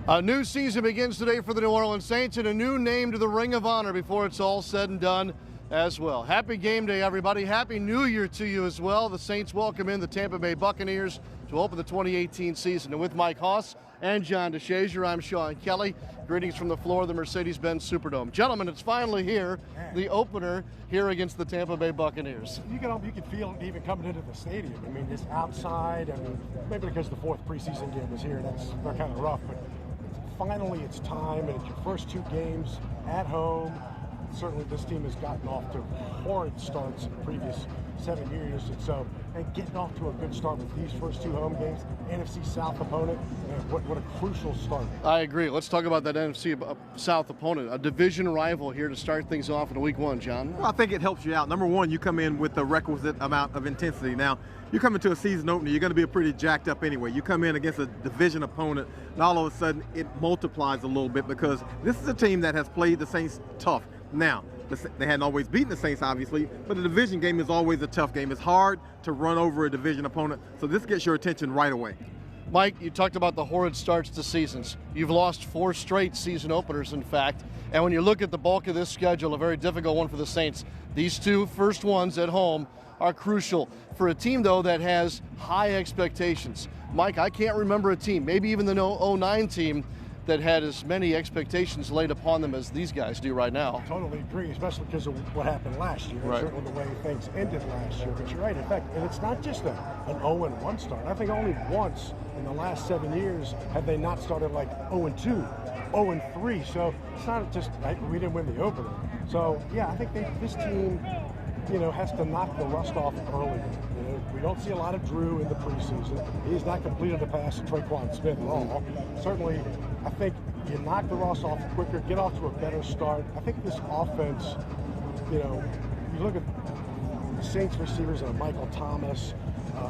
A new season begins today for the New Orleans Saints and a new name to the Ring of Honor before it's all said and done as well. Happy game day, everybody. Happy New Year to you as well. The Saints welcome in the Tampa Bay Buccaneers to open the 2018 season. And with Mike Hoss and John DeShazier, I'm Sean Kelly. Greetings from the floor of the Mercedes-Benz Superdome. Gentlemen, it's finally here, the opener here against the Tampa Bay Buccaneers. You can feel it even coming into the stadium. I mean, it's outside. I mean, maybe because the fourth preseason game was here, they're kind of rough, but finally it's time, and it's your first two games at home. Certainly this team has gotten off to horrid starts in the previous 7 years, and getting off to a good start with these first two home games, NFC South opponent, man, what a crucial start. I agree. Let's talk about that NFC South opponent, a division rival here to start things off in week one, John. Well, I think it helps you out. Number one, you come in with the requisite amount of intensity. Now, you come into a season opener, you're going to be pretty jacked up anyway. You come in against a division opponent, and all of a sudden it multiplies a little bit because this is a team that has played the Saints tough. Now, they hadn't always beaten the Saints, obviously, but a division game is always a tough game. It's hard to run over a division opponent, so this gets your attention right away. Mike, you talked about the horrid starts to seasons. You've lost 4 straight season openers, in fact, and when you look at the bulk of this schedule, a very difficult one for the Saints, these two first ones at home are crucial for a team, though, that has high expectations. Mike, I can't remember a team, maybe even the 09 team, that had as many expectations laid upon them as these guys do right now. Totally agree, especially because of what happened last year, right. Certainly the way things ended last year. But you're right, in fact, and it's not just an 0-1 start. I think only once in the last 7 years have they not started like 0-2, 0-3. So it's not just, right, we didn't win the opener. So, yeah, I think this team, has to knock the rust off early. We don't see a lot of Drew in the preseason. He's not completed the pass to Traquan Smith at all. Certainly, I think you knock the rust off quicker, get off to a better start. I think this offense, you look at the Saints receivers and a Michael Thomas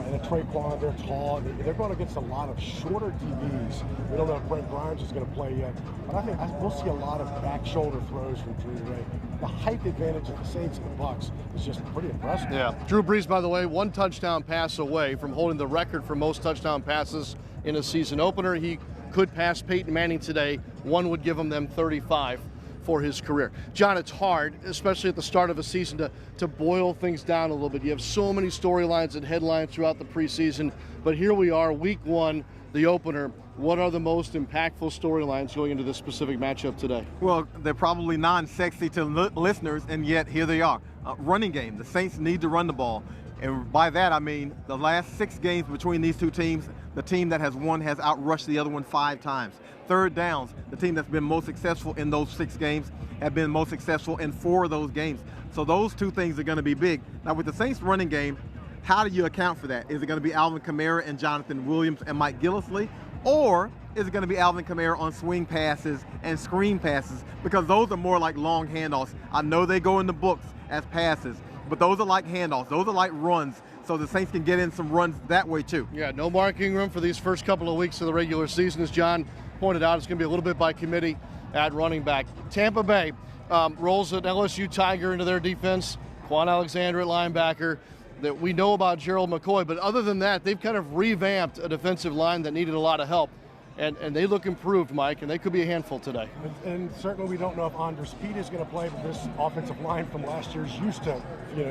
and a Traquan, they're tall. They're going against a lot of shorter DBs. We don't know if Brent Grimes is going to play yet, but I think we'll see a lot of back shoulder throws from Drew Ray. The height advantage of the Saints and the Bucs is just pretty impressive. Yeah, Drew Brees, by the way, 1 touchdown pass away from holding the record for most touchdown passes in a season opener. He could pass Peyton Manning today. One would give him them 35 for his career. John, it's hard, especially at the start of a season, to boil things down a little bit. You have so many storylines and headlines throughout the preseason, but here we are, week one, the opener. What are the most impactful storylines going into this specific matchup today? Well, they're probably non-sexy to listeners, and yet here they are. Running game. The Saints need to run the ball. And by that, I mean the last 6 games between these two teams, the team that has won has outrushed the other one 5 times. Third downs, the team that's been most successful in those 6 games have been most successful in 4 of those games. So those 2 things are going to be big. Now, with the Saints running game, how do you account for that? Is it going to be Alvin Kamara and Jonathan Williams and Mike Gillislee? Or is it going to be Alvin Kamara on swing passes and screen passes? Because those are more like long handoffs. I know they go in the books as passes, but those are like handoffs. Those are like runs. So the Saints can get in some runs that way too. Yeah, no marking room for these first couple of weeks of the regular season. As John pointed out, it's going to be a little bit by committee at running back. Tampa Bay rolls an LSU Tiger into their defense. Quan Alexander at linebacker. That we know about Gerald McCoy, but other than that, they've kind of revamped a defensive line that needed a lot of help. And they look improved, Mike, and they could be a handful today. And certainly we don't know if Andres Pete is going to play, but this offensive line from last year's used to,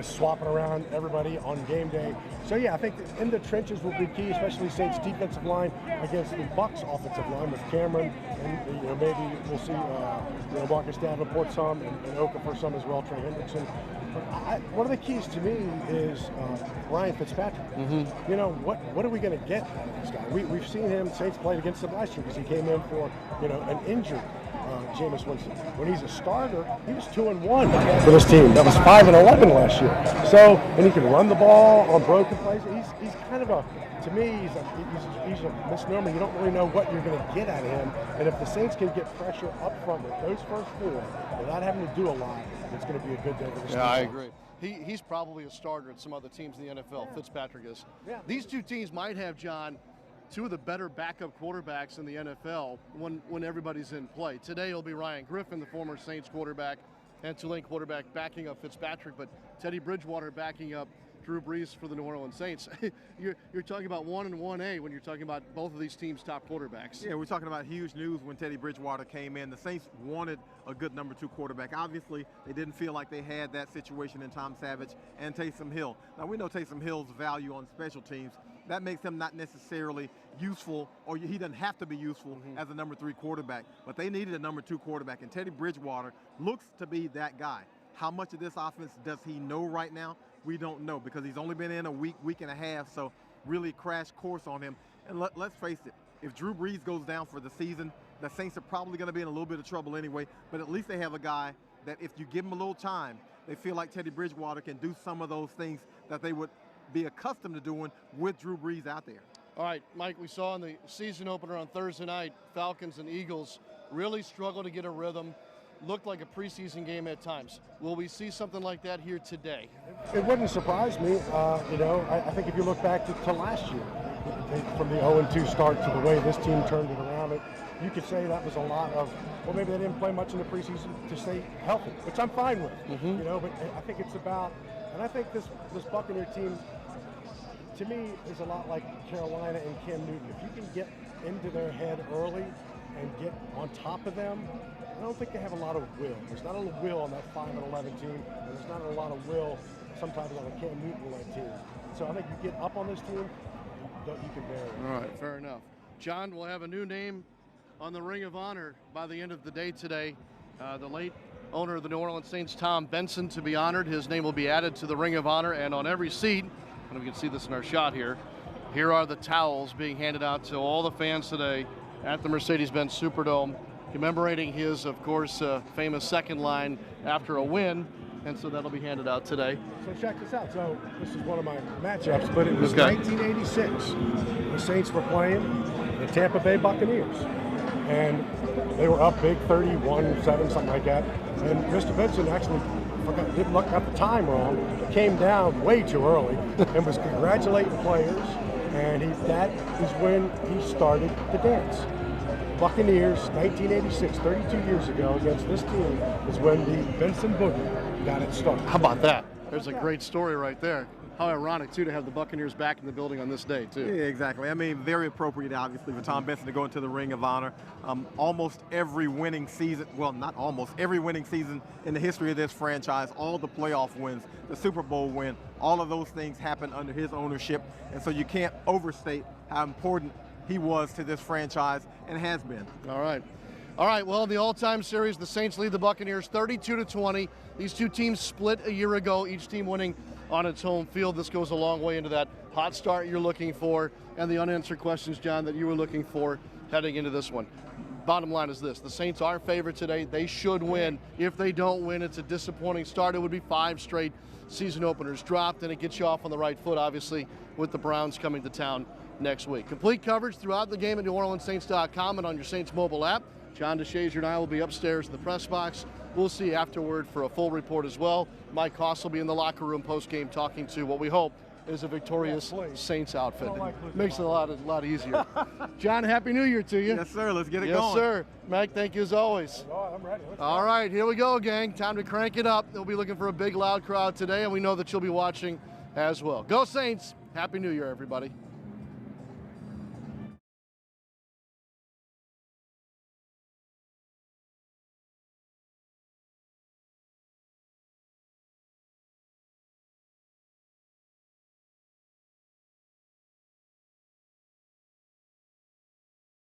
swapping around everybody on game day. So, yeah, I think in the trenches will be key, especially Saints defensive line against the Bucs offensive line with Cameron. And, maybe we'll see, Marcus Davenport some and Okafor some as well, Trey Hendrickson. One of the keys to me is Ryan Fitzpatrick. Mm-hmm. What are we going to get out of this guy? We've seen him, Saints played against him last year because he came in for, an injured Jameis Winston. When he's a starter, he was 2-1 for this team. That was 5-11 last year. So, and he can run the ball on broken plays. He's kind of to me, he's a misnomer. You don't really know what you're going to get out of him. And if the Saints can get pressure up front with those first 4 without having to do a lot, it's going to be a good day for the Saints. Yeah, I agree. He's probably a starter at some other teams in the NFL. Fitzpatrick is. Yeah. These two teams might have, John, 2 of the better backup quarterbacks in the NFL when everybody's in play. Today it'll be Ryan Griffin, the former Saints quarterback and Tulane quarterback, backing up Fitzpatrick, but Teddy Bridgewater backing up Drew Brees for the New Orleans Saints. you're talking about 1 and 1A when you're talking about both of these teams' top quarterbacks. Yeah, we're talking about huge news when Teddy Bridgewater came in. The Saints wanted a good number 2 quarterback. Obviously, they didn't feel like they had that situation in Tom Savage and Taysom Hill. Now, we know Taysom Hill's value on special teams. That makes him not necessarily useful, or he doesn't have to be useful as a number 3 quarterback. But they needed a number 2 quarterback, and Teddy Bridgewater looks to be that guy. How much of this offense does he know right now? We don't know, because he's only been in a week and a half, so really crash course on him. And let's face it, if Drew Brees goes down for the season, the Saints are probably going to be in a little bit of trouble anyway, but at least they have a guy that if you give him a little time, they feel like Teddy Bridgewater can do some of those things that they would be accustomed to doing with Drew Brees out there. All right, Mike, we saw in the season opener on Thursday night, Falcons and Eagles really struggle to get a rhythm. Looked like a preseason game at times. Will we see something like that here today? It wouldn't surprise me. I think if you look back to last year, from the 0-2 start to the way this team turned it around, you could say that was a lot of, well, maybe they didn't play much in the preseason to stay healthy, which I'm fine with. But I think it's about, and I think this Buccaneer team, to me, is a lot like Carolina and Cam Newton. If you can get into their head early and get on top of them, I don't think they have a lot of will. There's not a lot of will on that 5-11 team, and there's not a lot of will sometimes on a Cam Newton-led team. So I think you get up on this team, you can bear it. All right, fair enough. John, we'll have a new name on the Ring of Honor by the end of the day today. The late owner of the New Orleans Saints, Tom Benson, to be honored. His name will be added to the Ring of Honor, and on every seat, I don't know if you can see this in our shot here, here are the towels being handed out to all the fans today at the Mercedes-Benz Superdome, commemorating his, of course, famous second line after a win, and so that'll be handed out today. So check this out. So this is one of my matchups, but it was 1986. The Saints were playing the Tampa Bay Buccaneers, and they were up big, 31-7, something like that. And Mr. Benson actually didn't look at the time wrong, came down way too early, and was congratulating players. And that is when he started the dance. Buccaneers, 1986, 32 years ago, against this team is when the Benson Boogie got it started. How about that? There's a great story right there. How ironic, too, to have the Buccaneers back in the building on this day, too. Yeah, exactly. I mean, very appropriate, obviously, for Tom Benson to go into the Ring of Honor. Almost every winning season, well, not almost, every winning season in the history of this franchise, all the playoff wins, the Super Bowl win, all of those things happened under his ownership. And so you can't overstate how important he was to this franchise and has been. All right. All right, well, in the all-time series, the Saints lead the Buccaneers 32-20. These two teams split a year ago, each team winning on its home field. This goes a long way into that hot start you're looking for and the unanswered questions, John, that you were looking for heading into this one. Bottom line is this. The Saints are favored today. They should win. If they don't win, it's a disappointing start. It would be 5 straight season openers dropped, and it gets you off on the right foot, obviously, with the Browns coming to town next week. Complete coverage throughout the game at NewOrleansSaints.com and on your Saints mobile app. John DeShazier and I will be upstairs in the press box. We'll see you afterward for a full report as well. Mike Koss will be in the locker room post-game talking to what we hope is a victorious Saints outfit. Makes it a lot easier. John, Happy New Year to you. Yes, sir. Let's get it going. Yes, sir. Mike, thank you as always. I'm ready. All right, here we go, gang. Time to crank it up. They'll be looking for a big, loud crowd today, and we know that you'll be watching as well. Go Saints. Happy New Year, everybody.